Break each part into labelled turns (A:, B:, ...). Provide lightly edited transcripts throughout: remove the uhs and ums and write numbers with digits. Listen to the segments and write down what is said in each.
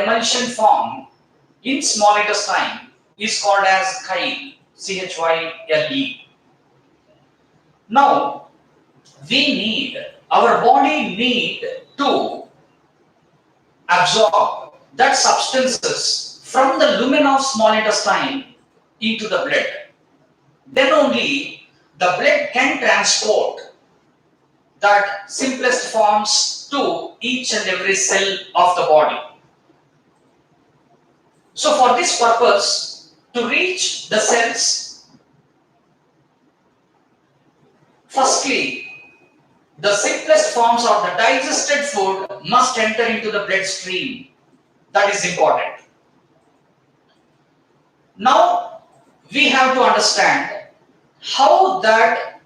A: emulsion form in small intestine is called as chyle, C-H-Y-L-E. Now, our body need to absorb that substances from the lumen of small intestine into the blood. Then only the blood can transport that simplest forms to each and every cell of the body. So for this purpose, to reach the cells, firstly, the simplest forms of the digested food must enter into the bloodstream. That is important. Now, we have to understand how that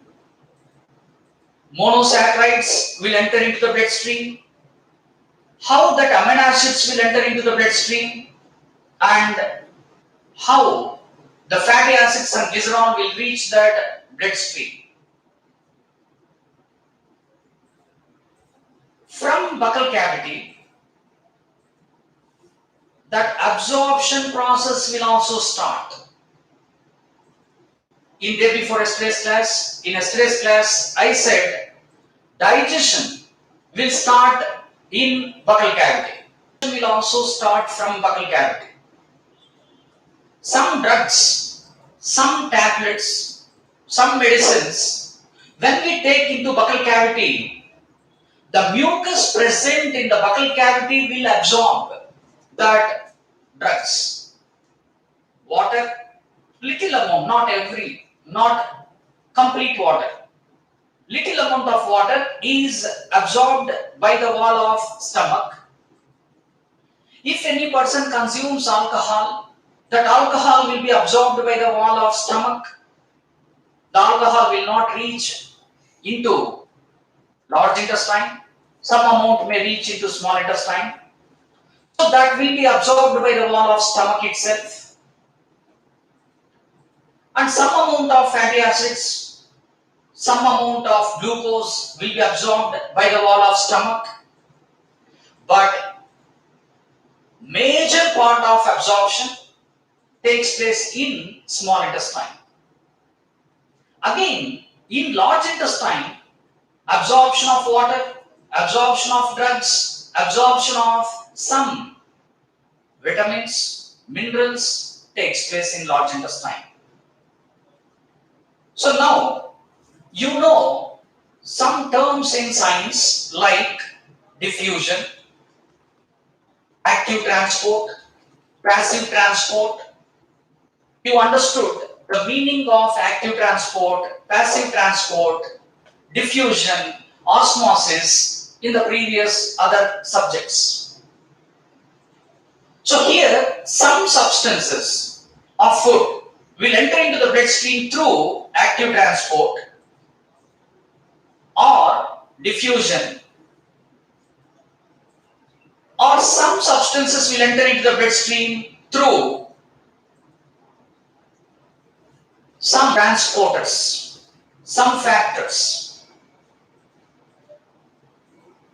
A: monosaccharides will enter into the bloodstream, how that amino acids will enter into the bloodstream, and how the fatty acids and glycerol will reach that bloodstream. From buccal cavity, that absorption process will also start. In day before yesterday's class, I said digestion will start in buccal cavity. It will also start from buccal cavity. Some drugs, some tablets, some medicines, when we take into buccal cavity, the mucus present in the buccal cavity will absorb that drugs. Water, little amount, not complete water. Little amount of water is absorbed by the wall of stomach. If any person consumes alcohol, that alcohol will be absorbed by the wall of stomach. The alcohol will not reach into large intestine. Some amount may reach into small intestine. So that will be absorbed by the wall of stomach itself. And some amount of fatty acids, some amount of glucose will be absorbed by the wall of stomach. But major part of absorption takes place in small intestine. Again, in large intestine, absorption of water, absorption of drugs, absorption of some vitamins, minerals takes place in large intestine. So now, you know some terms in science like diffusion, active transport, passive transport. You understood the meaning of active transport, passive transport, diffusion, osmosis in the previous other subjects. So here, some substances of food will enter into the bloodstream through active transport or diffusion, or some substances will enter into the bloodstream through some transporters, some factors.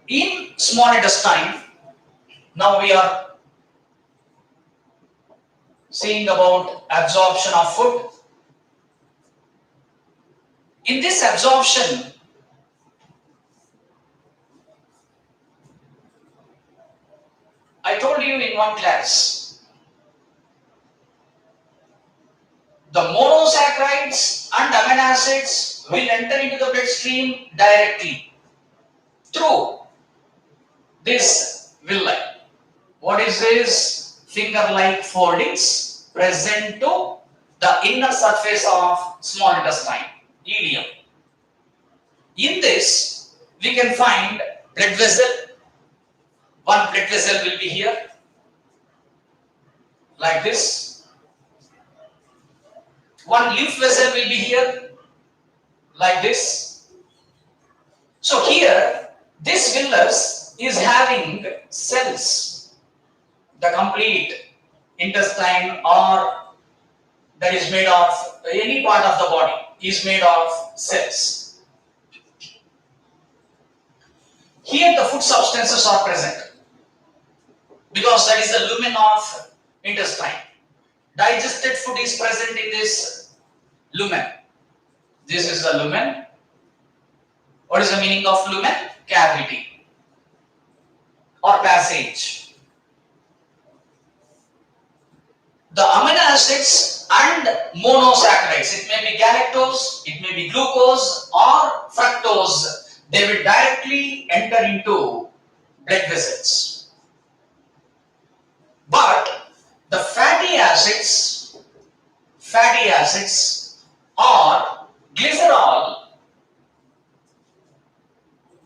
A: In small intestine, now we are seeing about absorption of food. In this absorption, I told you in one class, the monosaccharides and amino acids will enter into the bloodstream directly through this villi. What is this? Finger-like foldings present to the inner surface of small intestine, ileum. In this, we can find blood vessel. One blood vessel will be here, like this. One lymph vessel will be here, like this. So here, this villus is having cells. The complete intestine or that is made of any part of the body is made of cells. Here the food substances are present. because that is the lumen of intestine. Digested food is present in this lumen. This is the lumen. What is the meaning of lumen? Cavity or passage. The amino acids and monosaccharides, it may be galactose, it may be glucose or fructose, they will directly enter into blood vessels. But the fatty acids or glycerol,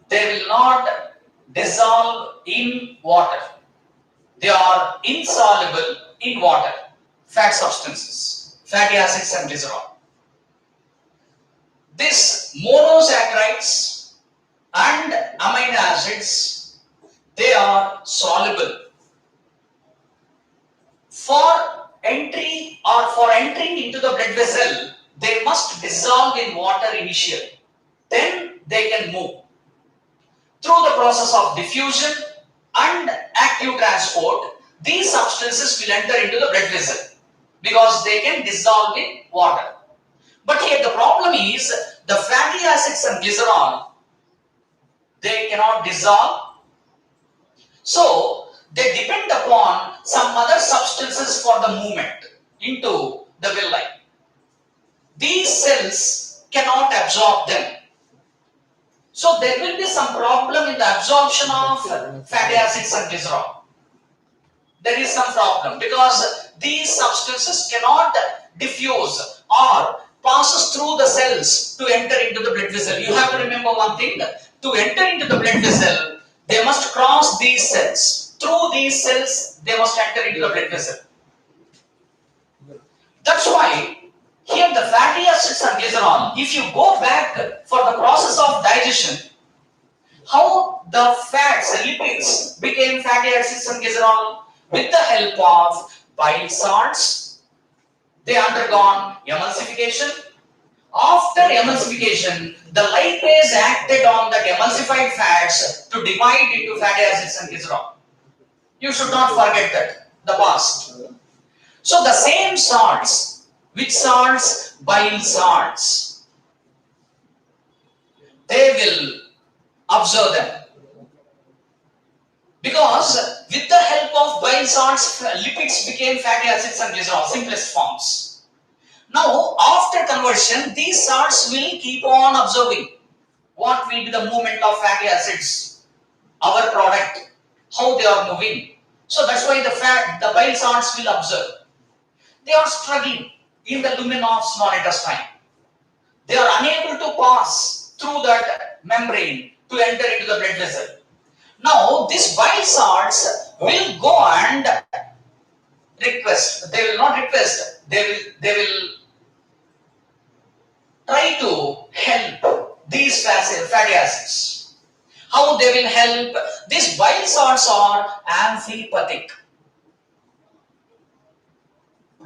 A: they will not dissolve in water. They are insoluble in water. Fat substances, fatty acids and glycerol. These monosaccharides and amino acids, they are soluble. For entering into the blood vessel, they must dissolve in water initially. Then they can move. Through the process of diffusion and active transport, these substances will enter into the blood vessel because they can dissolve in water. But here the problem is the fatty acids and glycerol, they cannot dissolve. So they depend upon some other substances for the movement into the villi. These cells cannot absorb them. So there will be some problem in the absorption of fatty acids and glycerol. There is some problem because these substances cannot diffuse or passes through the cells to enter into the blood vessel. You have to remember one thing, to enter into the blood vessel, they must cross these cells. Through these cells, they must enter into the blood vessel. That's why here the fatty acids and glycerol, if you go back for the process of digestion, how the fats and lipids became fatty acids and glycerol? With the help of bile salts, they undergone emulsification. After emulsification, the lipase acted on that emulsified fats to divide into fatty acids and glycerol. You should not forget that, the past. So the same salts, which salts? Bile salts. They will observe them. Because with the help of bile salts, lipids became fatty acids and glycerol, simplest forms. Now, after conversion, these salts will keep on observing what will be the movement of fatty acids, our product, how they are moving. So that's why the bile salts will observe. They are struggling in the lumen of small intestine. They are unable to pass through that membrane to enter into the blood vessel. Now, these bile salts will go and request. They will not request. They will try to help these fatty acids. How they will help? These bile salts are amphipathic.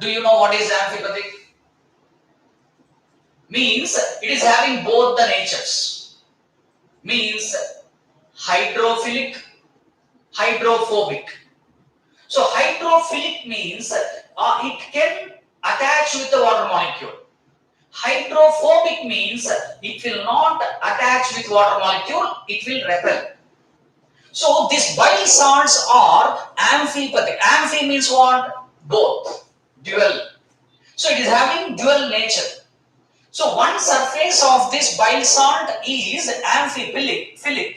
A: Do you know what is amphipathic? Means it is having both the natures. Means hydrophilic, hydrophobic. So hydrophilic means it can attach with the water molecule. Hydrophobic means it will not attach with water molecule, it will repel. So these bile salts are amphipathic. Amphi means what? Both. Dual. So it is having dual nature. So one surface of this bile salt is amphiphilic.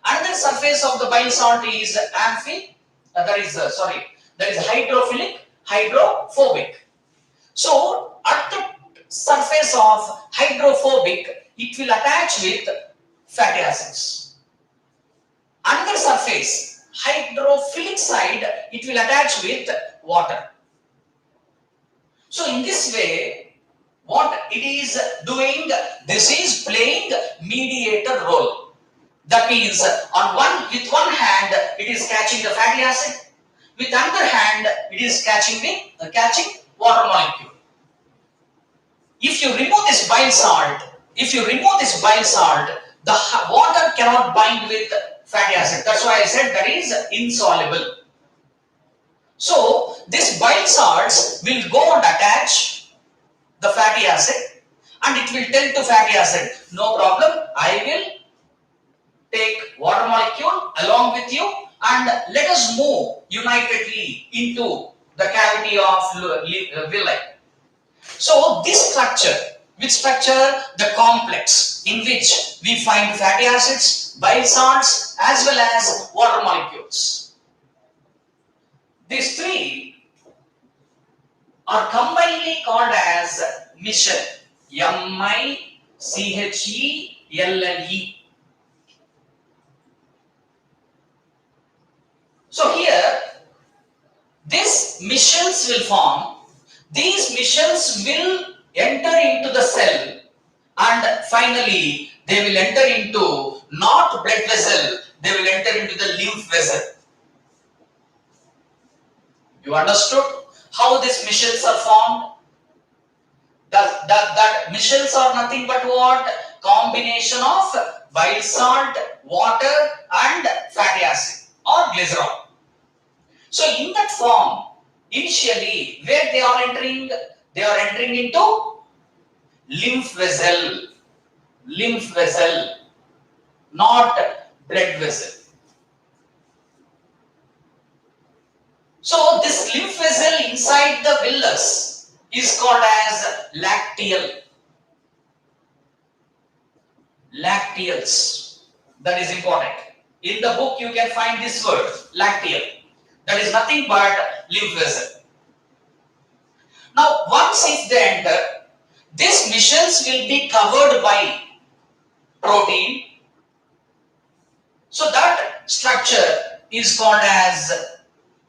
A: Another surface of the bile salt is that is hydrophilic, hydrophobic. So at the surface of hydrophobic, it will attach with fatty acids. Another surface, hydrophilic side, it will attach with water. So in this way, what it is doing, this is playing mediator role. That means with one hand it is catching the fatty acid, with another hand it is catching water molecule. If you remove this bile salt, the water cannot bind with fatty acid. That's why I said that is insoluble. bile salts will go and attach the fatty acid and it will tell to fatty acid, no problem, I will take water molecule along with you and let us move unitedly into the cavity of villi. So this structure, which structure? The complex in which we find fatty acids, bile salts as well as water molecules. These three are combinedly called as micelle. M-I-C-H-E-L-L-E. So here, these micelles will form. These micelles will enter into the cell and finally they will enter into not blood vessel, they will enter into the lymph vessel. You understood how these micelles are formed? That micelles are nothing but what? Combination of bile salt, water and fatty acid or glycerol. So in that form, initially where they are entering? They are entering into lymph vessel, not blood vessel. So this lymph vessel inside the villus is called as lacteal. Lacteals. That is important. In the book you can find this word, lacteal. That is nothing but lymph vessel. Now once if they enter, these micelles will be covered by protein. So that structure is called as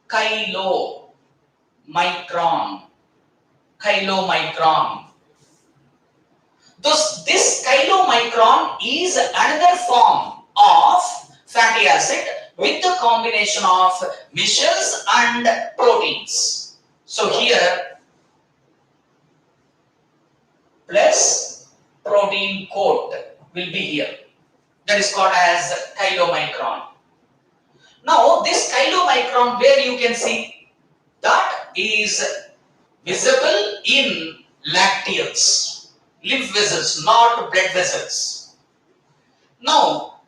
A: chylomicron. Chylomicron. Thus, this chylomicron is another form of fatty acid with the combination of micelles and proteins. So here, plus protein coat will be here. That is called as chylomicron. Now, this chylomicron, where you can see, that is visible in lacteals, lymph vessels, not blood vessels. Now,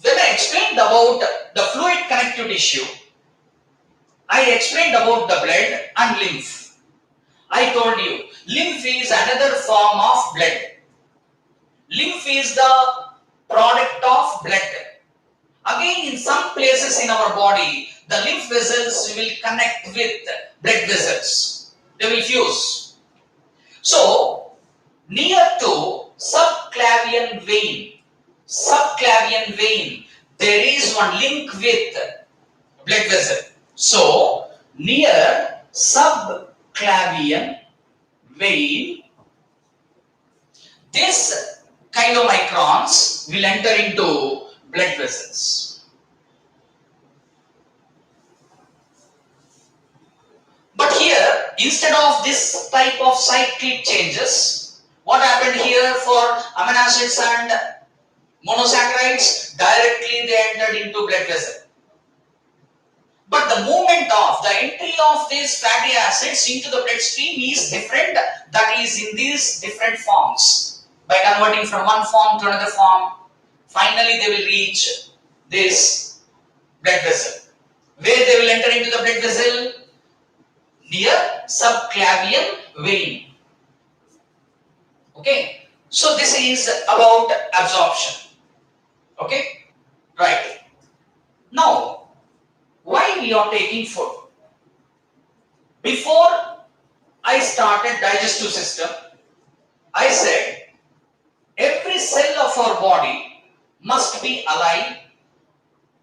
A: when I explained about the fluid connective tissue, I explained about the blood and lymph. I told you, lymph is another form of blood. Lymph is the product of blood. Again, in some places in our body, the lymph vessels will connect with blood vessels. They will fuse. So, near to subclavian vein, there is one link with blood vessel. So, near subclavian vein, this chylomicrons will enter into blood vessels. But here, instead of this type of cyclic changes, what happened here for amino acids and monosaccharides? Directly they entered into blood vessel. But the movement of the entry of these fatty acids into the bloodstream is different. That is in these different forms. By converting from one form to another form, finally they will reach this blood vessel. Where they will enter into the blood vessel? Near subclavian vein. Okay. So this is about absorption. Okay. Right. Now, why we are taking food? Before I started digestive system, I said every cell of our body must be alive.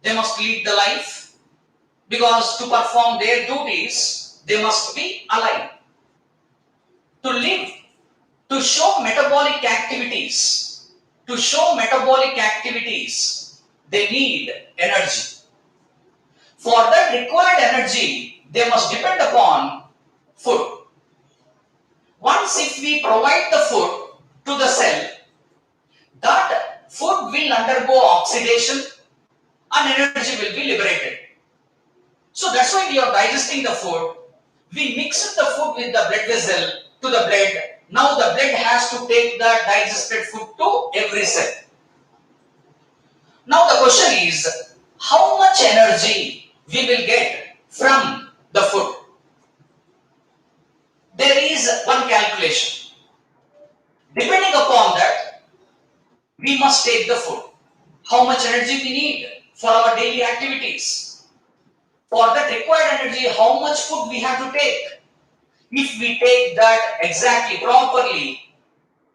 A: They must lead the life because to perform their duties, they must be alive. To live, to show metabolic activities, they need energy. For that required energy, they must depend upon food. Once if we provide the food to the cell, that food will undergo oxidation and energy will be liberated. So that's why we are digesting the food. We mix the food with the blood vessel to the blood. Now the blood has to take the digested food to every cell. Now the question is, how much energy we will get from the food? There is one calculation. Depending upon that, we must take the food. How much energy we need for our daily activities? For that required energy, how much food we have to take? If we take that exactly, properly,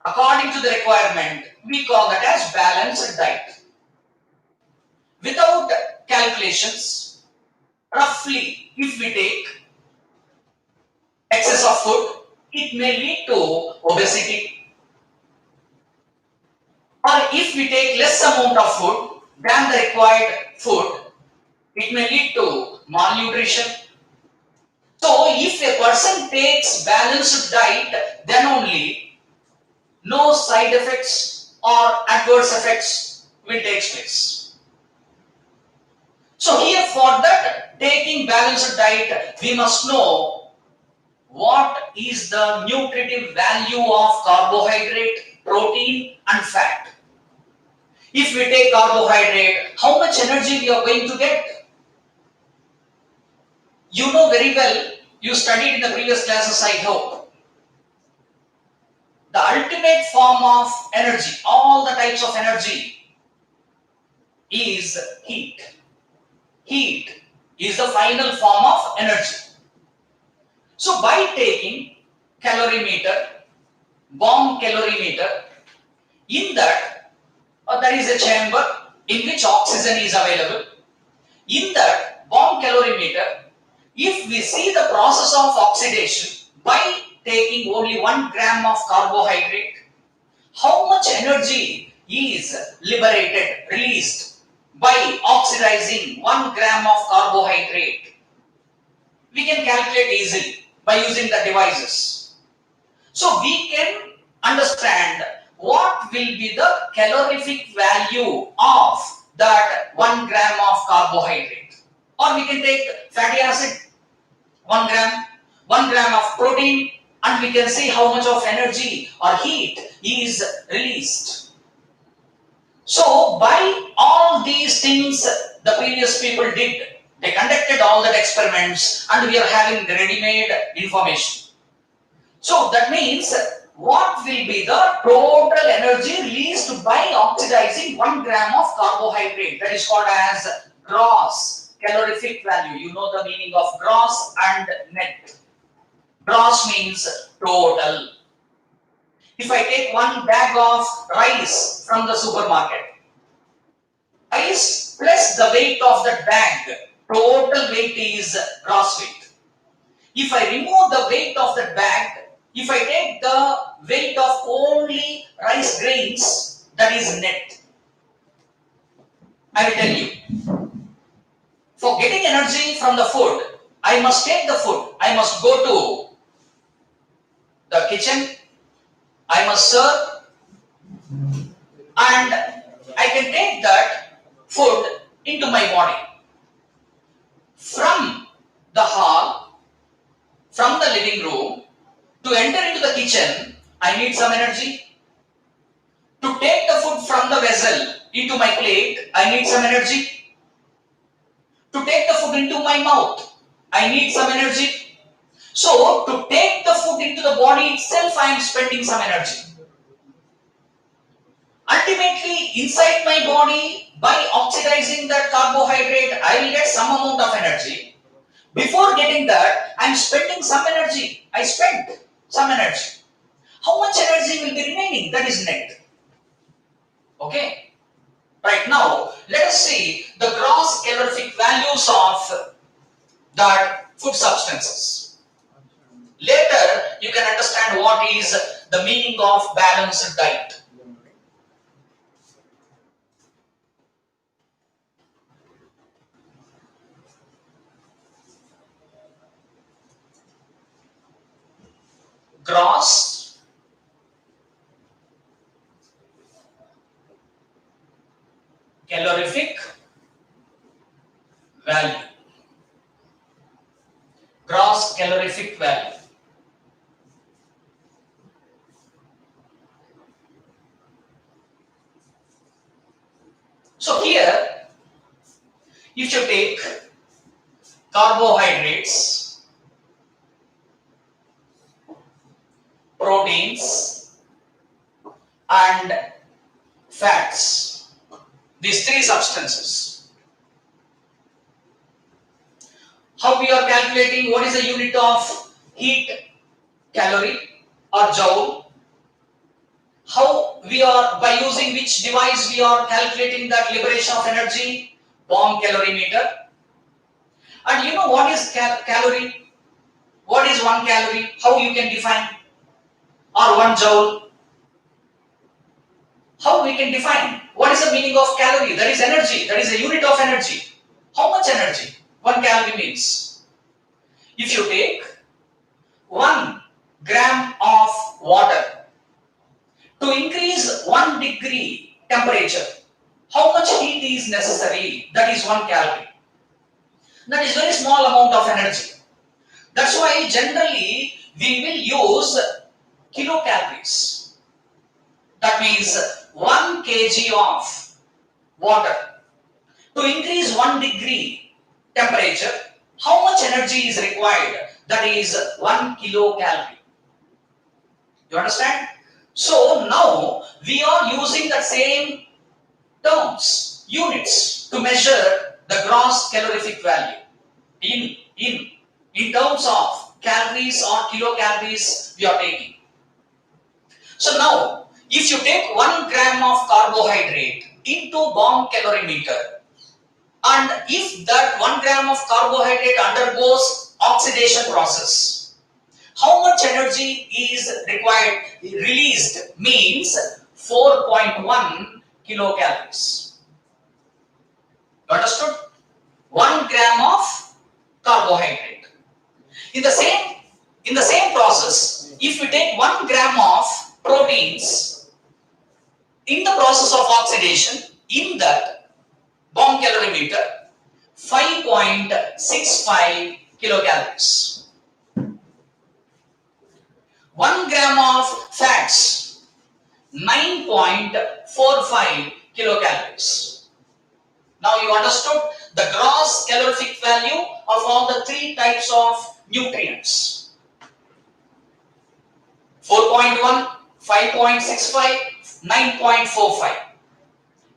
A: according to the requirement, we call that as balanced diet. Without calculations, roughly, if we take excess of food, it may lead to obesity. Or if we take less amount of food than the required food, it may lead to malnutrition. So, if a person takes balanced diet, then only no side effects or adverse effects will take place. So, here for that, taking balanced diet, we must know what is the nutritive value of carbohydrate, protein, and fat. If we take carbohydrate, how much energy we are going to get? You know very well, you studied in the previous classes, I hope. The ultimate form of energy, all the types of energy, is heat. Heat is the final form of energy. So by taking calorimeter, bomb calorimeter, in that there is a chamber in which oxygen is available. In that bomb calorimeter, if we see the process of oxidation by taking only 1 gram of carbohydrate, how much energy is liberated, released by oxidizing 1 gram of carbohydrate? We can calculate easily by using the devices. So we can understand what will be the calorific value of that 1 gram of carbohydrate. Or we can take fatty acid, 1 gram, 1 gram of protein, and we can see how much of energy or heat is released. So by all these things the previous people did, they conducted all that experiments and we are having the ready-made information. So that means what will be the total energy released by oxidizing 1 gram of carbohydrate? That is called as gross calorific value. You know the meaning of gross and net. Gross means total. If I take 1 bag of rice from the supermarket, rice plus the weight of that bag, total weight is gross weight. If I remove the weight of that bag, if I take the weight of only rice grains, that is net. I will tell you. For getting energy from the food, I must take the food. I must go to the kitchen. I must serve. And I can take that food into my body. From the hall, from the living room, to enter into the kitchen, I need some energy. To take the food from the vessel into my plate, I need some energy. To take the food into my mouth, I need some energy. So, to take the food into the body itself, I am spending some energy. Ultimately, inside my body, by oxidizing that carbohydrate, I will get some amount of energy. Before getting that, I am spending some energy. I spent some energy. How much energy will be remaining? That is net. Okay. Right now, let us see the gross calorific values of that food substances. Later, you can understand what is the meaning of balanced diet. Gross calorific value. Gross calorific value. So here, if you take carbohydrates, proteins, and fats, these three substances, how we are calculating what is the unit of heat, calorie or joule, how we are, by using which device we are calculating that liberation of energy, bomb calorimeter. And you know what is calorie? What is 1 calorie? How you can define? Or 1 joule? How we can define? What is the meaning of calorie? That is energy. That is a unit of energy. How much energy 1 calorie means? If you take 1 gram of water to increase 1 degree temperature, how much heat is necessary? That is 1 calorie. That is very small amount of energy. That's why generally we will use kilocalories. That means 1 kg of water to increase 1 degree temperature. How much energy is required? That is 1 kilocalorie. You understand? So now we are using the same terms, units, to measure the gross calorific value in terms of calories or kilocalories we are taking. So now, if you take 1 gram of carbohydrate into bomb calorimeter, and if that 1 gram of carbohydrate undergoes oxidation process, how much energy is required, released, means 4.1 kilocalories. Understood? 1 gram of carbohydrate. In the same process, if we take 1 gram of proteins in the process of oxidation, in that bomb calorimeter, 5.65 kilocalories. 1 gram of fats, 9.45 kilocalories. Now you understood the gross calorific value of all the 3 types of nutrients. 4.1, 5.65, 9.45.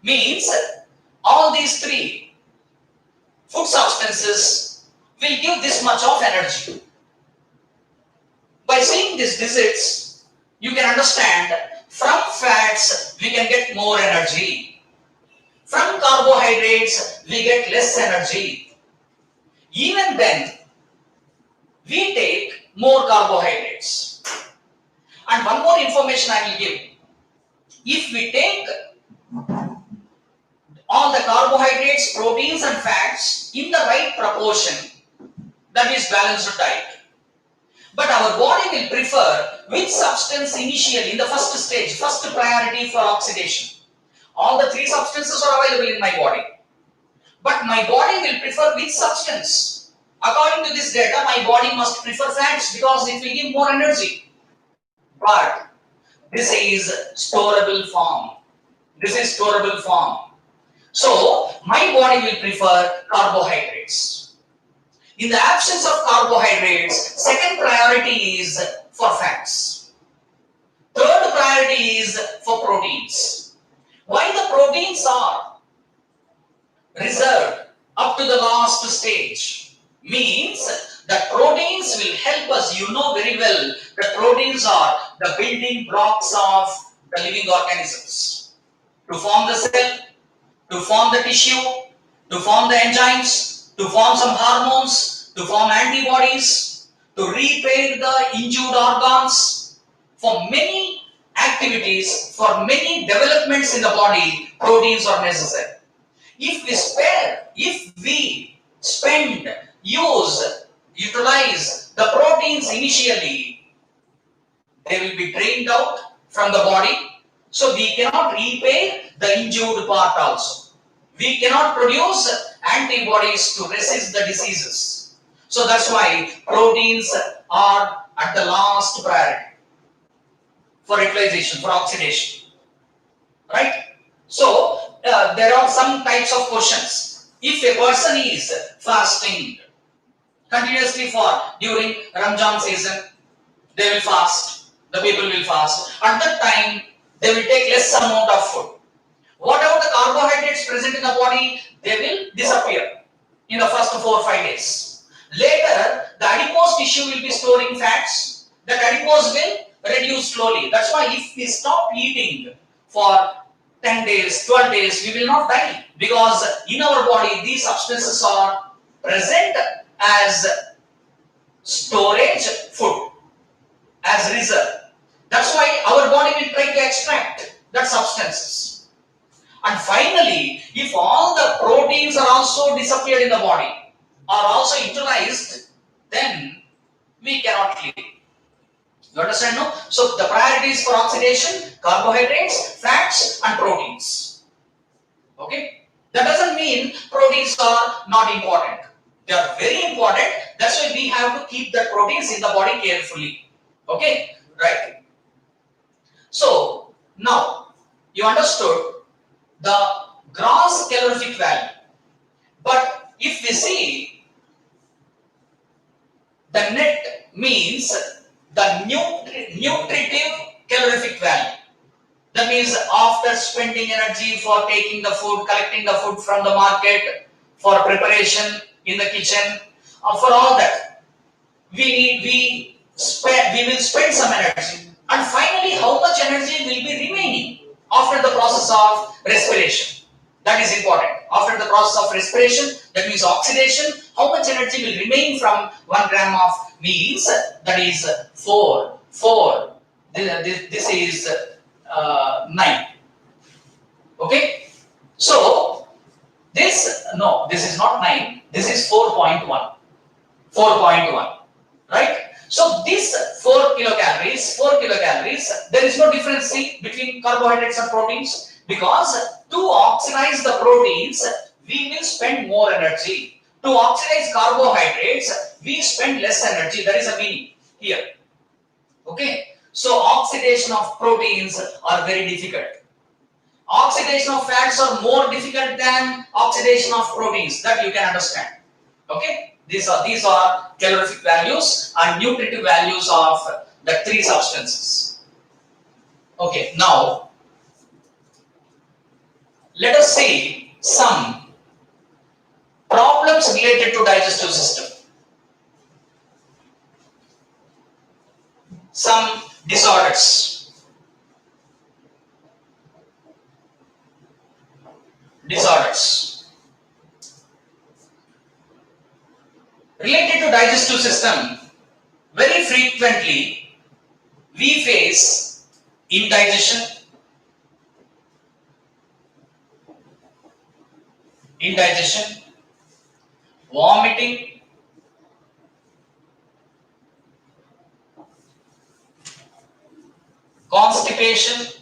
A: Means all these 3 food substances will give this much of energy. By seeing these digits, you can understand from fats we can get more energy. From carbohydrates we get less energy. Even then, we take more carbohydrates. And one more information I will give. If we take all the carbohydrates, proteins and fats in the right proportion, that is balanced diet. But our body will prefer which substance initially in the first stage, first priority for oxidation. All the 3 substances are available in my body. But my body will prefer which substance? According to this data, my body must prefer fats because it will give more energy. But this is storable form. This is storable form. So my body will prefer carbohydrates. In the absence of carbohydrates, second priority is for fats. Third priority is for proteins. Why the proteins are reserved up to the last stage? Means that proteins will help us. You know very well that proteins are the building blocks of the living organisms. To form the cell, to form the tissue, to form the enzymes, to form some hormones, to form antibodies, to repair the injured organs. For many activities, for many developments in the body, proteins are necessary. If we utilize the proteins initially, they will be drained out from the body. So we cannot repair the injured part also. We cannot produce antibodies to resist the diseases. So that's why proteins are at the last priority for utilization, for oxidation, right? So there are some types of questions. If a person is fasting continuously for during Ramzan season, they will fast. The people will fast. At that time, they will take less amount of food. Whatever the carbohydrates present in the body, they will disappear in the first 4 or 5 days. Later, the adipose tissue will be storing fats. That adipose will reduce slowly. That's why if we stop eating for 10 days, 12 days, we will not die. Because in our body, these substances are present as storage food, as reserve. That's why our body will try to extract that substances. And finally, if all the proteins are also disappeared in the body, are also utilized, then we cannot live. You understand, no? So the priorities for oxidation: carbohydrates, fats, and proteins. Okay? That doesn't mean proteins are not important. They are very important. That's why we have to keep the proteins in the body carefully. Okay? Right. So now you understood the gross calorific value. But if we see the net means the nutritive calorific value. That means after spending energy for taking the food, collecting the food from the market, for preparation in the kitchen, for all that, we will spend some energy. And finally, how much energy will be remaining after the process of respiration? That is important. After the process of respiration, that means oxidation, how much energy will remain from 1 gram of meals? That is 4. This is 9. Okay? So, this is not 9. This is 4.1. 4.1. Right? So, this 4 kilocalories, there is no difference between carbohydrates and proteins. Because to oxidize the proteins, we will spend more energy. To oxidize carbohydrates, we spend less energy. That is a meaning here. Okay. So oxidation of proteins are very difficult. Oxidation of fats are more difficult than oxidation of proteins. That you can understand. Okay. These are calorific values and nutritive values of the 3 substances. Okay. Now, let us see some problems related to digestive system. Some disorders. Related to digestive system, very frequently we face indigestion, vomiting, constipation,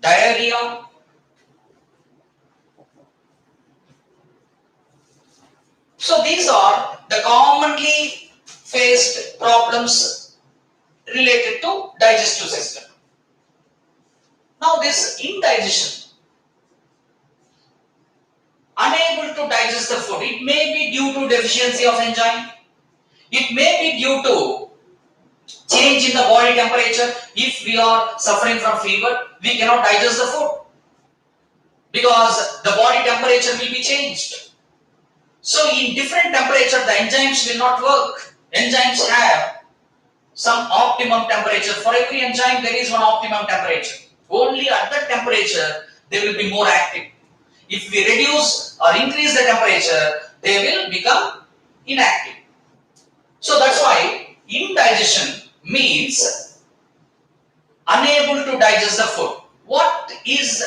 A: diarrhea, so these are the commonly faced problems related to digestive system. Now this indigestion, unable to digest the food, it may be due to deficiency of enzyme, it may be due to change in the body temperature. If we are suffering from fever, we cannot digest the food because the body temperature will be changed. So in different temperature, the enzymes will not work. Enzymes have some optimum temperature. For every enzyme, there is one optimum temperature. Only at that temperature, they will be more active. If we reduce or increase the temperature, they will become inactive. So that's why indigestion means unable to digest the food. What is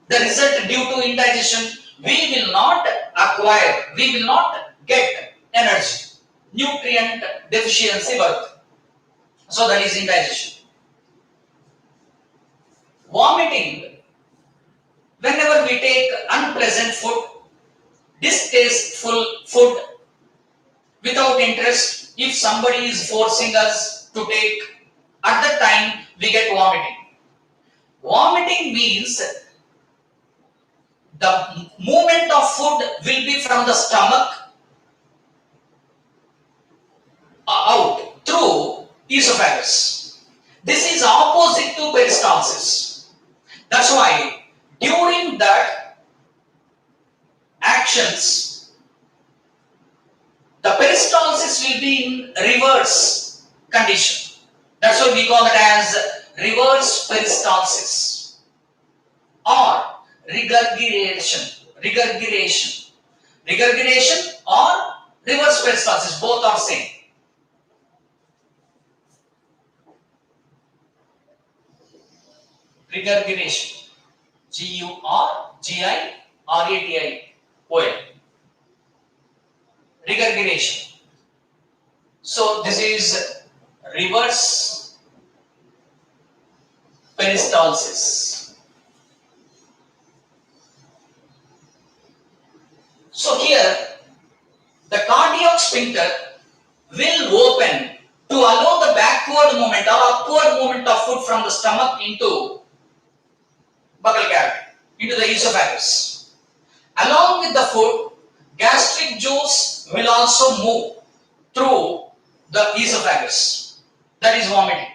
A: the result due to indigestion? We will not acquire, we will not get energy. Nutrient deficiency birth. So that is indigestion. Vomiting. whenever we take unpleasant food, distasteful food without interest, if somebody is forcing us to take, at that time we get vomiting. Vomiting means the movement of food will be from the stomach out through esophagus. This is opposite to peristalsis. That's why during that actions, the peristalsis will be in reverse condition. That's why we call it as reverse peristalsis or regurgitation or reverse peristalsis, both are same. Regurgitation, Gurgiration, regurgitation. So this is reverse peristalsis. So here the cardiac sphincter will open to allow the backward movement or upward movement of food from the stomach into buccal cavity, into the esophagus. Along with the food, gastric juice will also move through the esophagus. That is vomiting.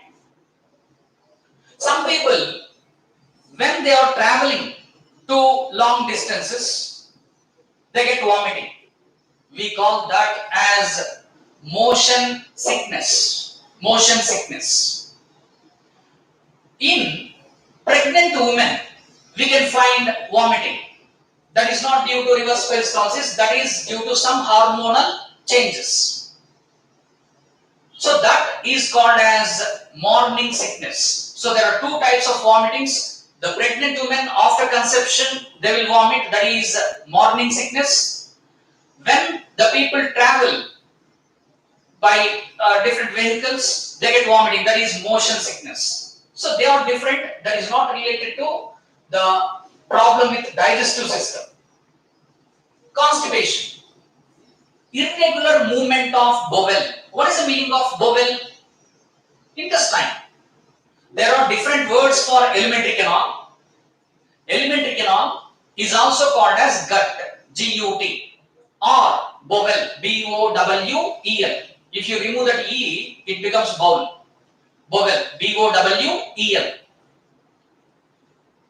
A: Some people, when they are traveling to long distances, they get vomiting. We call that as motion sickness. Motion sickness. In pregnant women, we can find vomiting. That is not due to reverse peristalsis, that is due to some hormonal changes. So that is called as morning sickness. So there are two types of vomitings. The pregnant women after conception, they will vomit, that is morning sickness. When the people travel by different vehicles, they get vomiting, that is motion sickness. So they are different, that is not related to the problem with digestive system. Constipation, irregular movement of bowel. What is the meaning of bowel? Intestine. There are different words for alimentary canal. Alimentary canal is also called as gut, G-U-T, or bowel, B-O-W-E-L. If you remove that E, it becomes bowel. Bowel, B-O-W-E-L.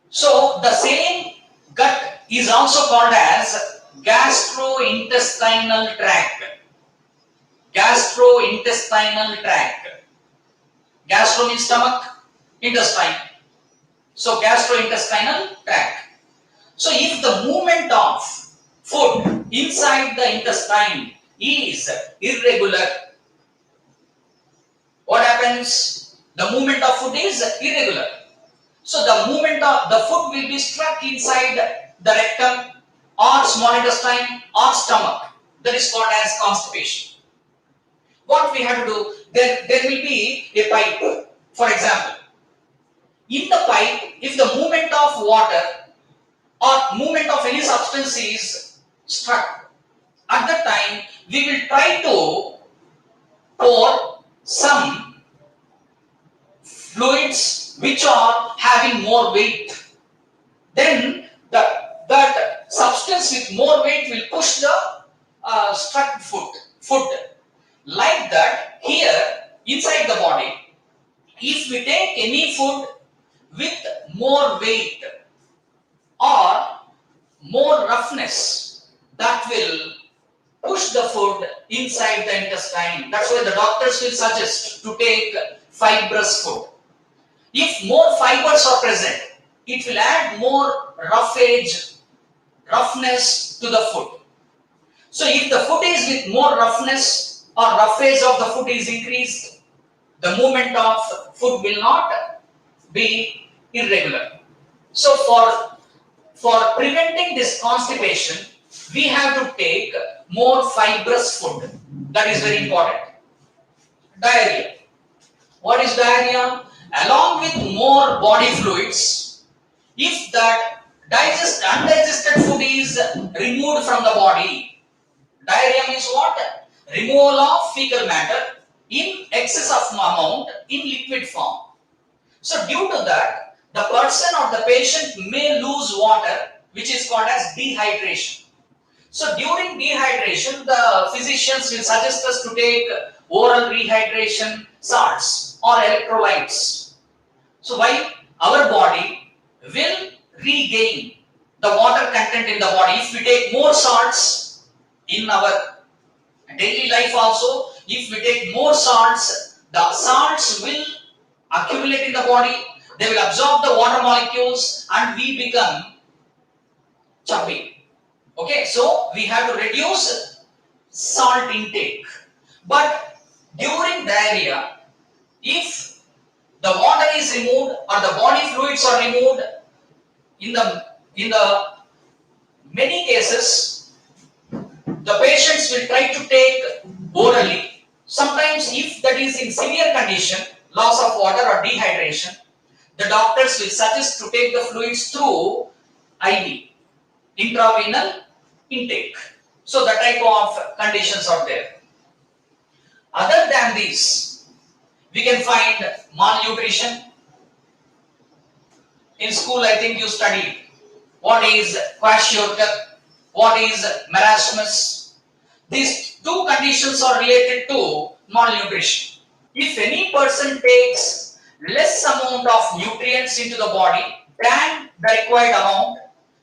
A: So the same gut is also called as gastrointestinal tract. Gastrointestinal tract. Gastro means stomach, intestine. So gastrointestinal tract. So if the movement of food inside the intestine is irregular, what happens? The movement of food is irregular. So the movement of the food will be stuck inside the rectum or small intestine or stomach. That is called as constipation. What we have to do, there will be a pipe, for example. In the pipe, if the movement of water or movement of any substance is struck, at that time we will try to pour some fluids which are having more weight. Then that substance with more weight will push the struck food. Like that, here inside the body, if we take any food with more weight or more roughness, that will push the food inside the intestine. That's why the doctors will suggest to take fibrous food. If more fibers are present, it will add more roughness to the food. So if the food is with more roughness or roughage of the food is increased, the movement of food will not be irregular. So for preventing this constipation, we have to take more fibrous food. That is very important. Diarrhea. What is diarrhea? Along with more body fluids, if that Undigested food is removed from the body. Diarrhea means what? Removal of fecal matter in excess of amount in liquid form. So due to that, the person or the patient may lose water, which is called as dehydration. So during dehydration, the physicians will suggest us to take oral rehydration salts or electrolytes. So why? Our body will regain the water content in the body if we take more salts in our daily life also. If we take more salts, the salts will accumulate in the body, they will absorb the water molecules and we become chubby. Okay, so we have to reduce salt intake. But during diarrhea, if the water is removed or the body fluids are removed, in the many cases, the patients will try to take orally. Sometimes, if that is in severe condition, loss of water or dehydration, the doctors will suggest to take the fluids through IV, intravenous intake. So, the type of conditions are there. Other than this, we can find malnutrition. In school, I think you studied what is kwashiorkor, what is marasmus. These two conditions are related to malnutrition. If any person takes less amount of nutrients into the body than the required amount,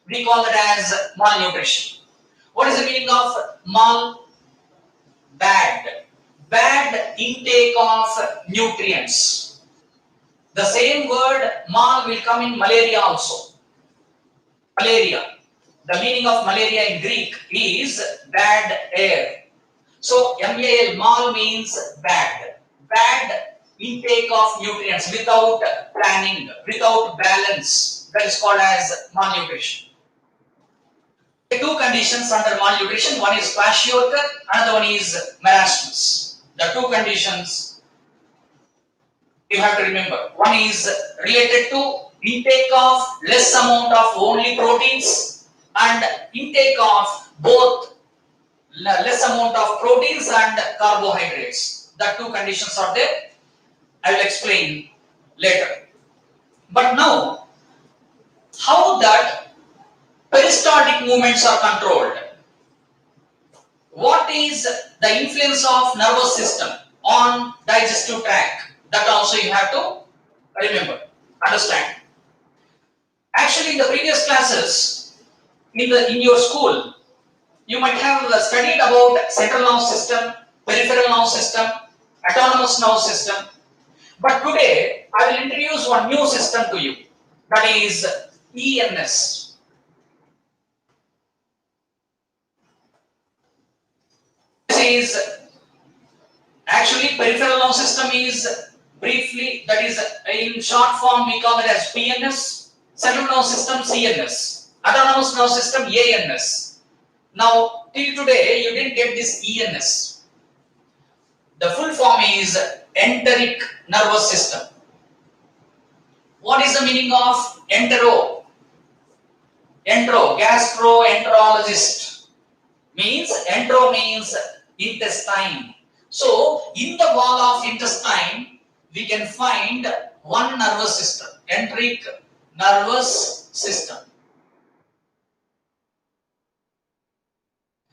A: we call it as malnutrition. What is the meaning of mal? Bad. Bad intake of nutrients. The same word mal will come in malaria also. Malaria. The meaning of malaria in Greek is bad air. So mal means bad. Bad intake of nutrients without planning, without balance. That is called as malnutrition. Two conditions under malnutrition. One is kwashiorkor, another one is marasmus. The two conditions you have to remember. One is related to intake of less amount of only proteins and intake of both less amount of proteins and carbohydrates. The two conditions are there. I will explain later. But now, how that peristaltic movements are controlled? What is the influence of nervous system on digestive tract? That also you have to remember, understand. Actually, in the previous classes, in your school, you might have studied about central nervous system, peripheral nervous system, autonomous nervous system. But today, I will introduce one new system to you. That is ENS. This is actually peripheral nervous system is briefly, that is in short form we call it as PNS, central nervous system CNS, autonomous nervous system ANS. Now till today you didn't get this ENS. The full form is enteric nervous system. What is the meaning of entero? Entero, gastroenterologist means entero means intestine. So in the wall of intestine we can find one nervous system, enteric nervous system.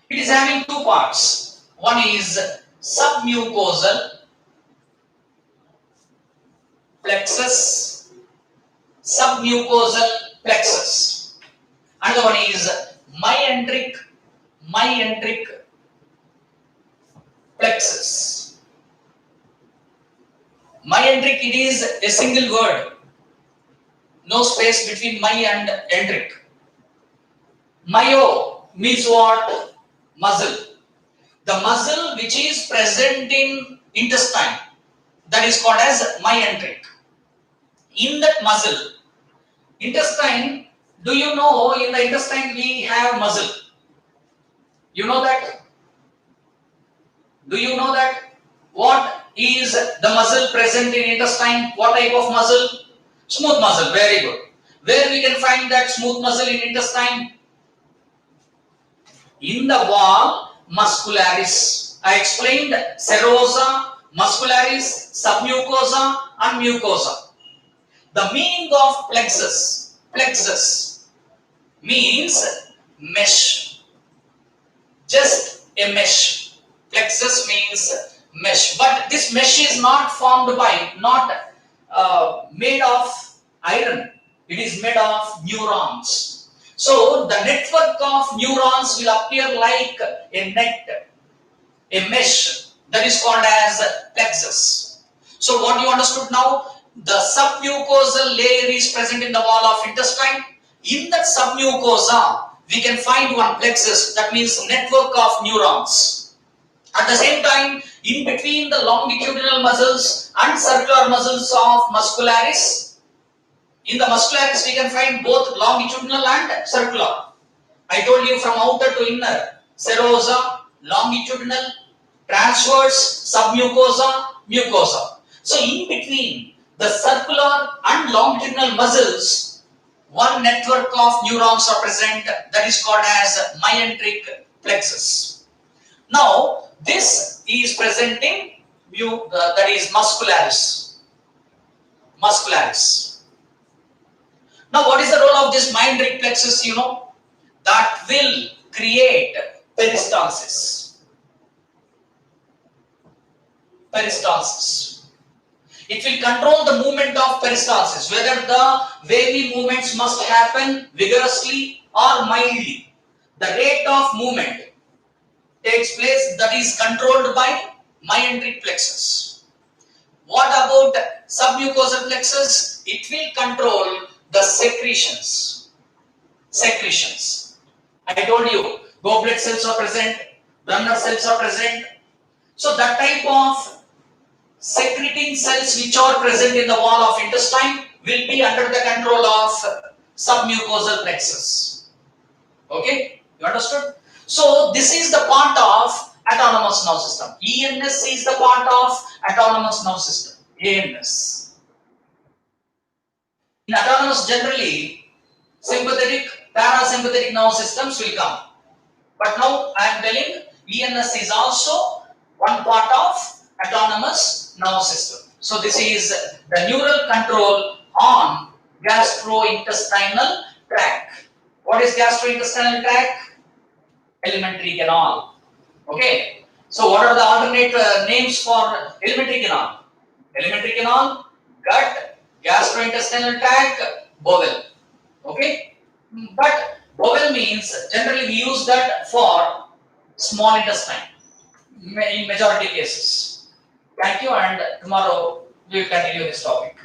A: It is having two parts. One is submucosal plexus, submucosal plexus. Another one is myenteric plexus. Myenteric, it is a single word, no space between my and enteric. Myo means what? Muscle. The muscle which is present in intestine, that is called as myenteric. In that muscle, intestine, do you know in the intestine we have muscle? You know that? Do you know that? What is the muscle present in intestine? What type of muscle? Smooth muscle, very good. Where we can find that smooth muscle in intestine? In the wall muscularis. I explained serosa, muscularis, submucosa and mucosa. The meaning of plexus. Plexus means mesh. Just a mesh. Plexus means mesh. But this mesh is not formed by, not made of iron. It is made of neurons. So the network of neurons will appear like a net, a mesh, that is called as plexus. So what you understood now? The submucosal layer is present in the wall of intestine. In that submucosa, we can find one plexus, that means network of neurons. At the same time, in between the longitudinal muscles and circular muscles of muscularis, in the muscularis we can find both longitudinal and circular. I told you from outer to inner, serosa, longitudinal, transverse, submucosa, mucosa. So in between the circular and longitudinal muscles, one network of neurons are present, that is called as myenteric plexus. Now this is presenting that is muscularis. Muscularis. Now what is the role of this myenteric plexus? You know, that will create peristalsis. Peristalsis. It will control the movement of peristalsis, whether the wavy movements must happen vigorously or mildly. The rate of movement takes place, that is controlled by myenteric plexus. What about submucosal plexus? It will control the secretions. Secretions. I told you, goblet cells are present, Brunner cells are present. So that type of secreting cells which are present in the wall of intestine will be under the control of submucosal plexus. Okay, you understood? So this is the part of autonomous nervous system. ENS is the part of autonomous nervous system. ANS. In autonomous, generally sympathetic, parasympathetic nervous systems will come. But now I am telling ENS is also one part of autonomous nervous system. So this is the neural control on gastrointestinal tract. What is gastrointestinal tract? Alimentary canal. Okay. So what are the alternate names for alimentary canal? Alimentary canal, gut, gastrointestinal tract, bowel. Okay. But bowel means generally we use that for small intestine in majority cases. Thank you, and tomorrow we will continue this topic.